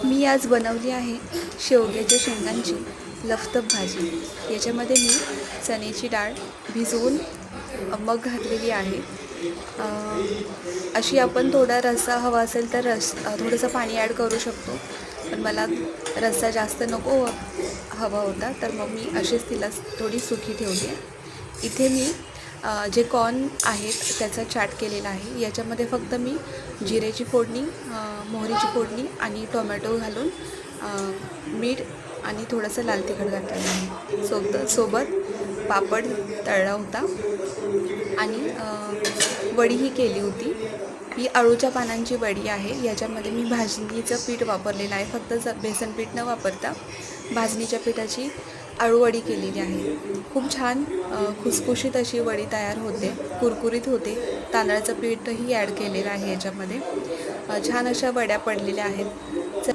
मी आज बनवली आहे शेवग्याच्या शेंगांची लफतफ भाजी। याच्यामध्ये मी चण्याची डाळ भिजवून मग घातलेली आहे। अशी आपण थोडा रस्सा हवा असेल तर थोडंसं पाणी ॲड करू शकतो, पण मला रस्सा जास्त नको हवा होता, तर मग मी अशीच तिला थोडी सुकी ठेवली आहे। इथे मी जे कॉर्न आहेत त्याचा चाट केलेला आहे। याच्यामध्ये फक्त मी जिऱ्याची फोडणी, मोहरीची फोडणी आणि टोमॅटो घालून मीठ आणि थोडंसं लाल तिखट घातलेलं आहे। सोबत पापड तळला होता आणि वडीही केली होती। ही अळूच्या पानांची वडी आहे। याच्यामध्ये मी भाजणीचं पीठ वापरलेलं आहे, फक्त बेसन पीठ न वापरता भाजणीच्या पिठाची अळूवडी केलेली आहे। खूप छान खुसखुशीत अशी वडी तयार होते, कुरकुरीत होते। तांदळाचं पीठही ॲड केलेलं आहे याच्यामध्ये। छान अशा वड्या पडलेल्या आहेत।